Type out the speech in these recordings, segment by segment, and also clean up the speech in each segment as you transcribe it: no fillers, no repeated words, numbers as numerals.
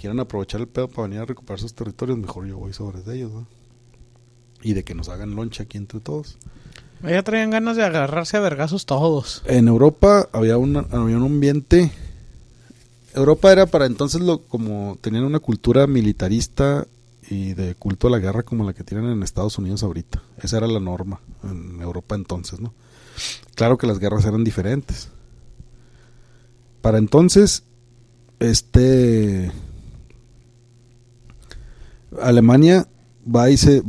quieran aprovechar el pedo para venir a recuperar sus territorios, mejor yo voy sobre de ellos, ¿no? Y de que nos hagan loncha aquí entre todos. Ya traían ganas de agarrarse a vergazos todos. En Europa había un ambiente. Europa era para entonces como tenían una cultura militarista y de culto a la guerra como la que tienen en Estados Unidos ahorita. Esa era la norma en Europa entonces, ¿no? Claro que las guerras eran diferentes. Para entonces, Alemania va y dice,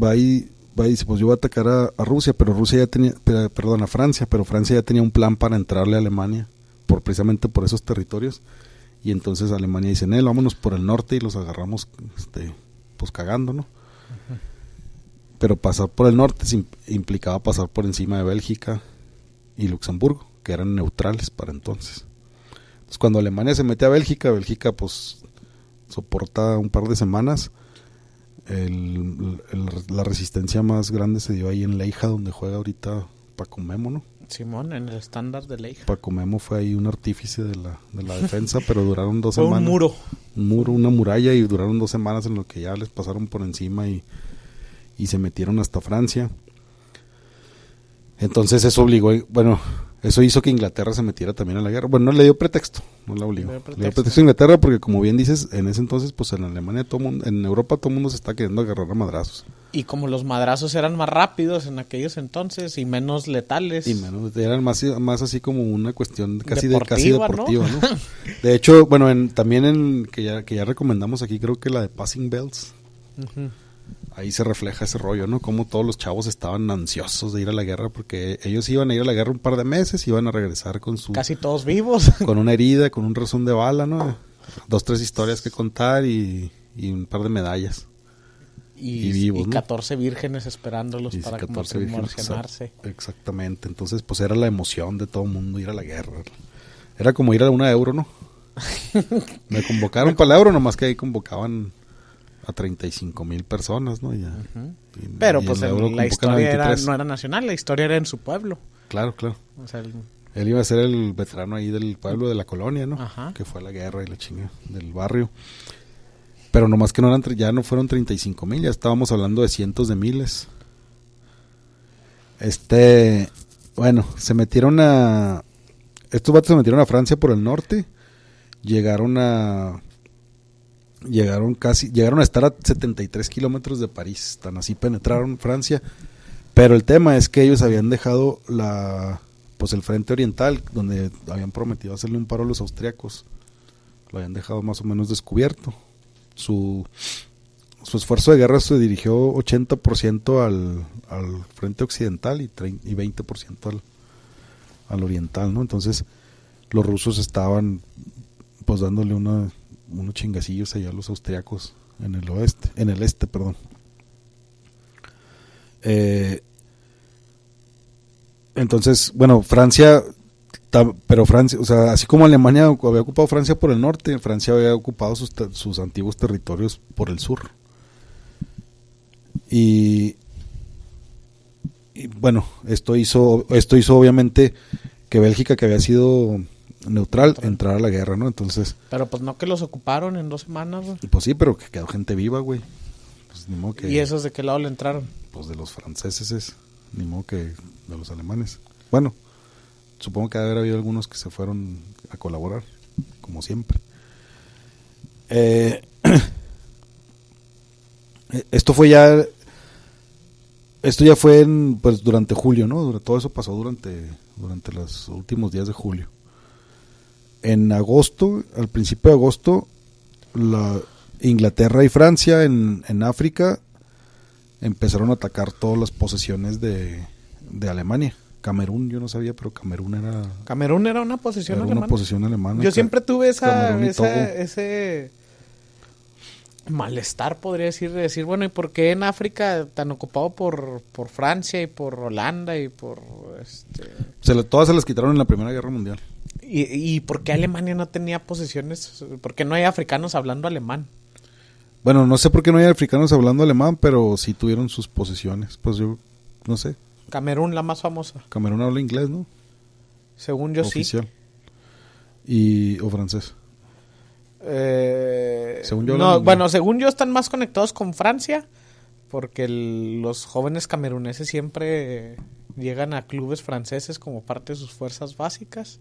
pues yo voy a atacar a Rusia, pero Rusia ya tenía, a Francia, pero Francia ya tenía un plan para entrarle a Alemania, precisamente por esos territorios. Y entonces Alemania dice, vámonos por el norte y los agarramos, pues cagando, ¿no? Uh-huh. Pero pasar por el norte implicaba pasar por encima de Bélgica y Luxemburgo, que eran neutrales para entonces. Entonces cuando Alemania se mete a Bélgica pues soporta un par de semanas. La resistencia más grande se dio ahí en Leija, donde juega ahorita Paco Memo, ¿no? Simón, en el estándar de Leija. Paco Memo fue ahí un artífice de la defensa, pero duraron 2 semanas. Un muro. Una muralla, y duraron 2 semanas en lo que ya les pasaron por encima y se metieron hasta Francia. Entonces eso obligó, eso hizo que Inglaterra se metiera también a la guerra. Bueno, no le dio pretexto, no la obligó. Le dio pretexto a Inglaterra porque, como bien dices, en ese entonces, pues en Alemania, en Europa todo el mundo se está queriendo agarrar a madrazos. Y como los madrazos eran más rápidos en aquellos entonces y menos letales. Y menos, eran más así como una cuestión casi deportiva, ¿no? De hecho, también que ya recomendamos aquí, creo que la de Passing Bells. Uh-huh. Ahí se refleja ese rollo, ¿no? Como todos los chavos estaban ansiosos de ir a la guerra, porque ellos iban a ir a la guerra un par de meses, iban a regresar con casi todos vivos. Con una herida, con un razón de bala, ¿no? 2, 3 historias que contar y un par de medallas. Y vivos, y 14 vírgenes esperándolos para promocionarse. Exactamente. Entonces, pues era la emoción de todo el mundo ir a la guerra. Era como ir a una Euro, ¿no? Me convocaron para la Euro, nomás que ahí convocaban a 35,000 personas, ¿no? Uh-huh. Pero pues la historia no era nacional, la historia era en su pueblo. Claro. O sea, él iba a ser el veterano ahí del pueblo, de la colonia, ¿no? Ajá. Que fue a la guerra y la chinga del barrio. Pero nomás que ya no fueron 35,000, ya estábamos hablando de cientos de miles. Se metieron estos vatos se metieron a Francia por el norte. Llegaron a estar a 73 kilómetros de París. Tan así penetraron Francia. Pero el tema es que ellos habían dejado el frente oriental, donde habían prometido hacerle un paro a los austriacos. Lo habían dejado más o menos descubierto. Su esfuerzo de guerra se dirigió 80% al frente occidental y 20% al oriental, ¿no? Entonces los rusos estaban pues dándole unos chingacillos allá a los austriacos en el este. Entonces, Francia, o sea, así como Alemania había ocupado Francia por el norte, Francia había ocupado sus antiguos territorios por el sur. Y esto hizo obviamente que Bélgica, que había sido neutral, entrara a la guerra, ¿no? Entonces, pero pues no, que los ocuparon en 2 semanas, güey. Pues sí, pero que quedó gente viva, güey. Pues ni modo que... ¿Y esos de qué lado le entraron? Pues de los franceses, ni modo que de los alemanes. Bueno, supongo que haber habido algunos que se fueron a colaborar, como siempre. Esto ya fue durante julio, ¿no? Todo eso pasó durante los últimos días de julio. En agosto, al principio de agosto, Inglaterra y Francia en África empezaron a atacar todas las posesiones de Alemania. Camerún, yo no sabía, pero Camerún era una posesión alemana. Una posesión alemana. Yo siempre tuve ese malestar, podría decir, bueno, ¿y por qué en África tan ocupado por Francia y por Holanda y por todas se las quitaron en la Primera Guerra Mundial. ¿Y por qué Alemania no tenía posesiones? ¿Por qué no hay africanos hablando alemán? Bueno, no sé por qué no hay africanos hablando alemán, pero sí tuvieron sus posesiones. Pues yo no sé. Camerún, la más famosa. Camerún habla inglés, ¿no? Según yo, oficial. Sí. ¿O francés? Según yo, no, bueno, según yo están más conectados con Francia, porque los jóvenes cameruneses siempre llegan a clubes franceses como parte de sus fuerzas básicas.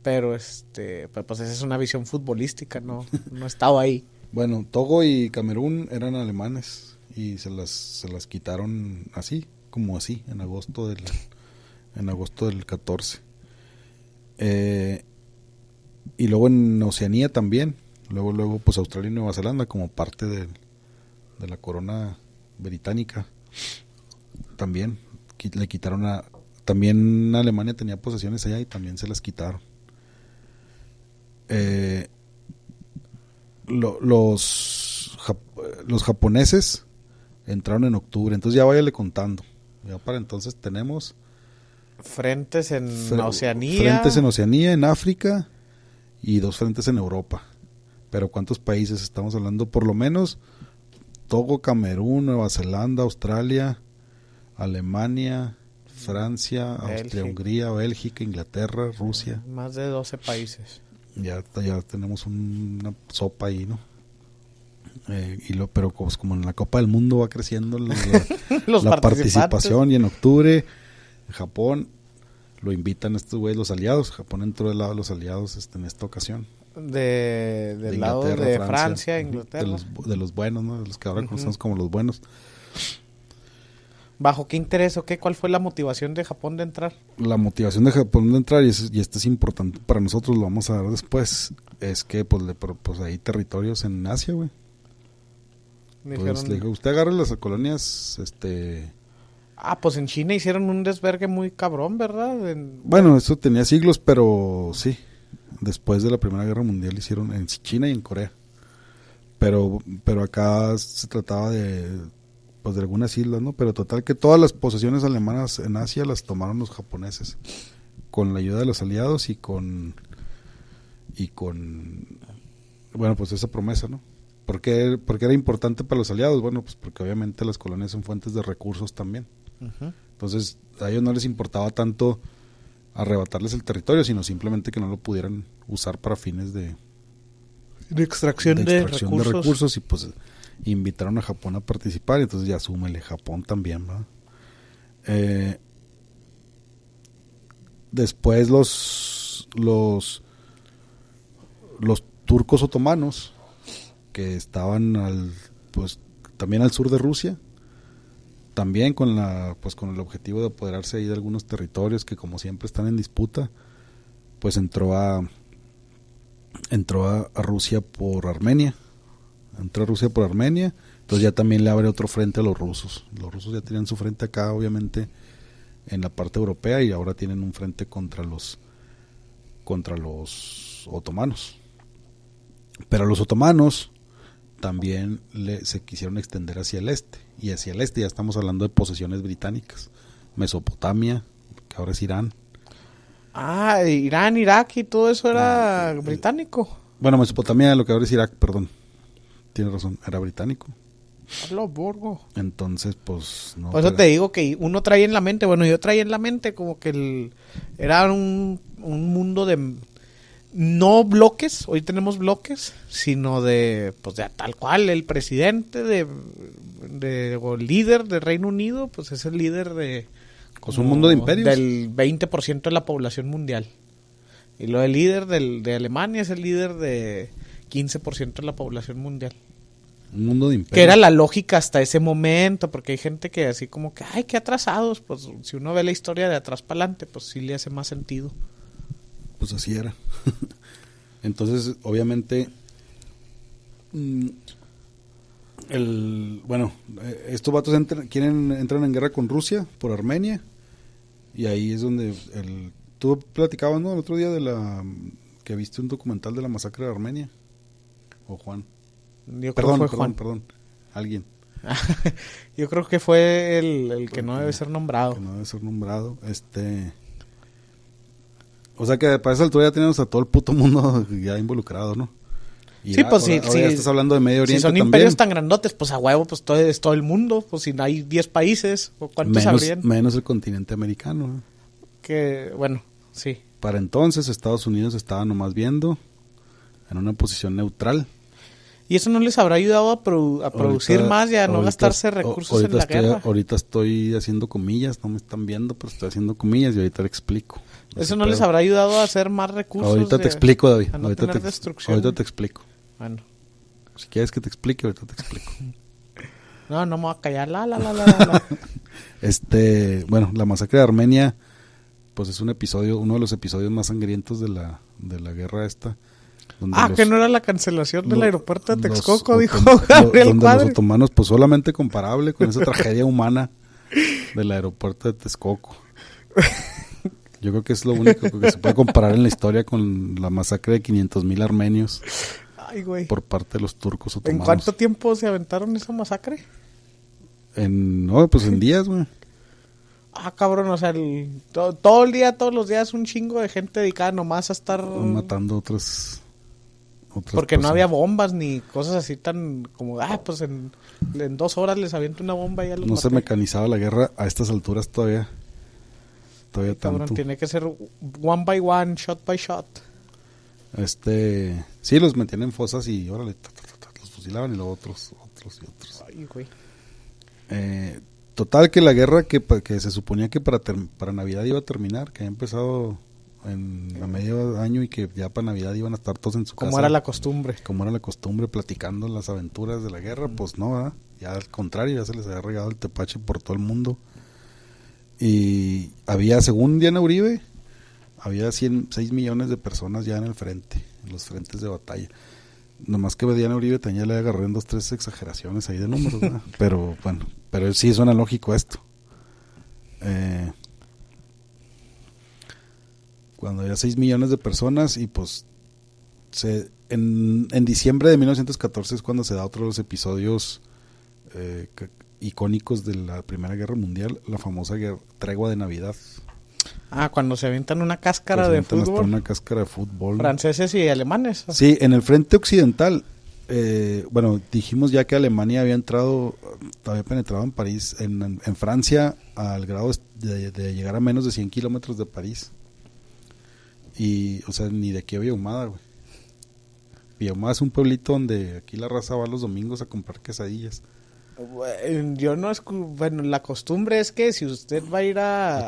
Pero pues esa es una visión futbolística, no he estado ahí. Bueno, Togo y Camerún eran alemanes y se las quitaron así, como así, en agosto del 14. Y luego en Oceanía también, luego pues Australia y Nueva Zelanda como parte de la corona británica también le quitaron también Alemania tenía posesiones allá y también se las quitaron. Los japoneses entraron en octubre, entonces ya váyale contando. Ya para entonces tenemos frentes en Oceanía. Frentes en Oceanía, en África y 2 frentes en Europa. Pero ¿cuántos países estamos hablando? Por lo menos Togo, Camerún, Nueva Zelanda, Australia, Alemania, Francia, Austria, Hungría, Bélgica, Inglaterra, Rusia. Más de 12 países. Ya tenemos una sopa ahí, ¿no? Pero pues, como en la Copa del Mundo va creciendo la participación, y en octubre Japón lo invitan estos güeyes, los aliados. Japón entró del lado de los aliados en esta ocasión. Del lado de Francia, Inglaterra. De los buenos, ¿no? De los que ahora conocemos como los buenos. ¿Bajo qué interés o qué? ¿Cuál fue la motivación de Japón de entrar? La motivación de Japón de entrar, y esto es importante para nosotros, lo vamos a ver después, es que pues hay territorios en Asia, güey. Pues le dijo, usted agarra las colonias, pues en China hicieron un desvergue muy cabrón, ¿verdad? Bueno, eso tenía siglos, pero sí, después de la Primera Guerra Mundial hicieron en China y en Corea. Pero acá se trataba de algunas islas, ¿no? Pero total que todas las posesiones alemanas en Asia las tomaron los japoneses con la ayuda de los aliados y con bueno, pues esa promesa, ¿no? ¿Por qué era importante para los aliados? Bueno, pues porque obviamente las colonias son fuentes de recursos también. Uh-huh. Entonces, a ellos no les importaba tanto arrebatarles el territorio, sino simplemente que no lo pudieran usar para fines de extracción de recursos. Y pues invitaron a Japón a participar, y entonces ya súmele Japón también, ¿verdad? Después los turcos otomanos, que estaban también al sur de Rusia, también con el objetivo de apoderarse ahí de algunos territorios que como siempre están en disputa, pues entró a Rusia por Armenia. Entonces ya también le abre otro frente a los rusos. Los rusos ya tenían su frente acá, obviamente, en la parte europea, y ahora tienen un frente contra los otomanos. Pero los otomanos también se quisieron extender hacia el este, y hacia el este ya estamos hablando de posesiones británicas. Mesopotamia, que ahora es Irán. Irán, Irak y todo eso era británico. Bueno, Mesopotamia, lo que ahora es Irak, perdón. Tienes razón, era británico. Entonces, pues no. Por eso te digo que uno trae en la mente, yo traía en la mente como que era un mundo de no bloques, hoy tenemos bloques, sino de tal cual el presidente o el líder del Reino Unido, pues es el líder de pues un mundo de imperios, del 20% de la población mundial. Y el líder de Alemania es el líder de 15% de la población mundial. Un mundo de imperios. Que era la lógica hasta ese momento, porque hay gente que así como que, qué atrasados. Pues si uno ve la historia de atrás para adelante, pues sí le hace más sentido. Pues así era. Entonces, obviamente, estos vatos entran en guerra con Rusia por Armenia, y ahí es donde tú platicabas, ¿no? El otro día que viste un documental de la masacre de Armenia, o Juan. Perdón, alguien. Yo creo que fue el que no debe ser nombrado. O sea que para esa altura ya tenemos a todo el puto mundo ya involucrado, ¿no? Y sí, pues sí. Ya estás hablando de Medio Oriente. Si son también. Imperios tan grandotes, pues a huevo, pues es todo el mundo. Pues si hay 10 países, ¿o cuántos habrían? Menos el continente americano, ¿no? Que, sí. Para entonces Estados Unidos estaba nomás viendo en una posición neutral. ¿Y eso no les habrá ayudado a producir más y a no gastarse recursos en la guerra? Ahorita estoy haciendo comillas, no me están viendo, pero estoy haciendo comillas y ahorita te explico. ¿Eso no les habrá ayudado a hacer más recursos? Ahorita te explico, David. A no ahorita tener destrucción. Ahorita te explico. Bueno. Si quieres que te explique, ahorita te explico. No me voy a callar. Bueno, la masacre de Armenia, pues es uno de los episodios más sangrientos de la guerra esta. Que no era la cancelación del aeropuerto de Texcoco, dijo Gabriel donde Cuadri. los otomanos, pues solamente comparable con esa tragedia humana del aeropuerto de Texcoco. Yo creo que es lo único que se puede comparar en la historia con la masacre de 500,000 armenios. Ay, güey. Por parte de los turcos otomanos. ¿En cuánto tiempo se aventaron esa masacre? En días, güey. Cabrón, o sea, todo el día, todos los días un chingo de gente dedicada nomás a estar... matando otras porque personas. No había bombas ni cosas así tan como, pues en 2 horas les aviento una bomba y ya los No maté. se mecanizaba la guerra a estas alturas todavía. Todavía cabrón, tanto. Tiene que ser one by one, shot by shot. Sí, los metían en fosas y órale, los fusilaban y luego otros y otros. Ay, güey. Total que la guerra que se suponía que para Navidad iba a terminar, que había empezado a medio año y que ya para Navidad iban a estar todos en su casa. Como era la costumbre. Como era la costumbre, platicando las aventuras de la guerra, pues no, ¿verdad? Ya al contrario, ya se les había regado el tepache por todo el mundo. Y había, según Diana Uribe, había 6 millones de personas ya en el frente, en los frentes de batalla. Nomás que Diana Uribe tenía le agarré en 2-3 exageraciones ahí de números, ¿verdad? Pero bueno, sí suena lógico esto. Cuando había 6 millones de personas y pues en diciembre de 1914 es cuando se da otro de los episodios icónicos de la Primera Guerra Mundial, la famosa tregua de Navidad. Cuando se avientan una cáscara de fútbol. Una cáscara de fútbol. Franceses y alemanes. Sí, en el frente occidental, dijimos ya que Alemania había penetrado en París, en Francia, al grado de llegar a menos de 100 kilómetros de París. Y, o sea, ni de aquí a Villahumada, güey. Villahumada es un pueblito donde aquí la raza va los domingos a comprar quesadillas. Yo no la costumbre es que si usted va a ir a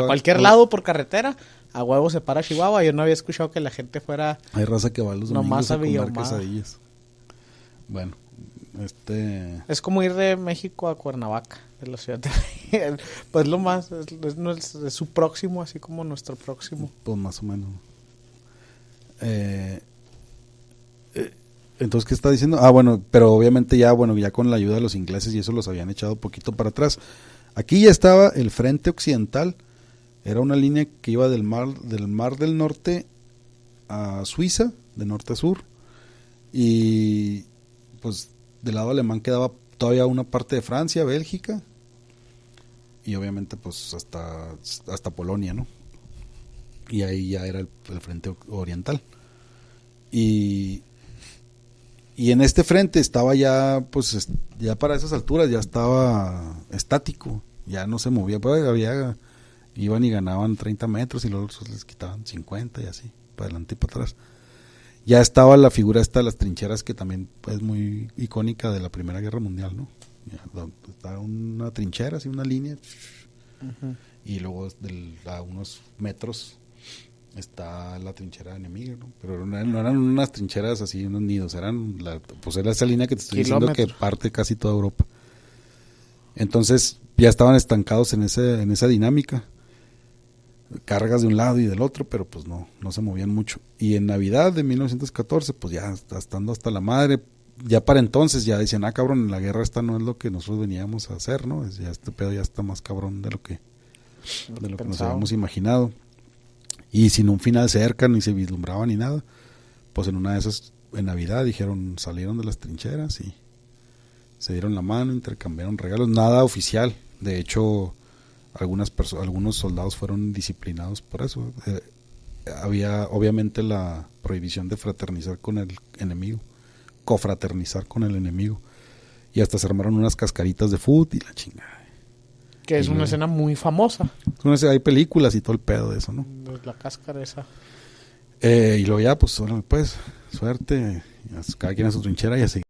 cualquier no. lado por carretera, a huevo se para Chihuahua. Yo no había escuchado que la gente fuera. Hay raza que va los domingos a comer quesadillas. Bueno, es como ir de México a Cuernavaca, de la ciudad de... Pues lo más, es su próximo, así como nuestro próximo. Pues más o menos. Entonces, ¿qué está diciendo? Pero obviamente ya con la ayuda de los ingleses y eso los habían echado poquito para atrás. Aquí ya estaba el frente occidental, era una línea que iba del mar del Norte a Suiza, de norte a sur, y pues del lado alemán quedaba todavía una parte de Francia, Bélgica, y obviamente pues hasta Polonia, ¿no? Y ahí ya era el frente oriental. Y en este frente estaba ya, pues ya para esas alturas ya estaba estático, ya no se movía, pues iban y ganaban 30 metros y luego les quitaban 50 y así, para adelante y para atrás. Ya estaba la figura esta de las trincheras que también es muy icónica de la Primera Guerra Mundial, ¿no? Está una trinchera, así una línea, y luego a unos metros está la trinchera enemiga, ¿no? Pero no eran unas trincheras así, unos nidos, era esa línea que te estoy diciendo que parte casi toda Europa. Entonces ya estaban estancados en esa dinámica, cargas de un lado y del otro, pero pues no se movían mucho. Y en Navidad de 1914, pues ya estando hasta la madre, ya para entonces ya decían, cabrón, la guerra esta no es lo que nosotros veníamos a hacer, ¿no? Ya este pedo ya está más cabrón de lo que nos habíamos imaginado. Y sin un final cerca, ni se vislumbraba ni nada, pues en una de esas, en Navidad, salieron de las trincheras y se dieron la mano, intercambiaron regalos, nada oficial. De hecho, algunos soldados fueron disciplinados por eso. Había obviamente la prohibición de fraternizar con el enemigo, cofraternizar con el enemigo, y hasta se armaron unas cascaritas de fútbol y la chingada. Que es una escena muy famosa. Hay películas y todo el pedo de eso, ¿no? La cáscara esa. Y luego ya, pues, suerte, cada quien a su trinchera y así.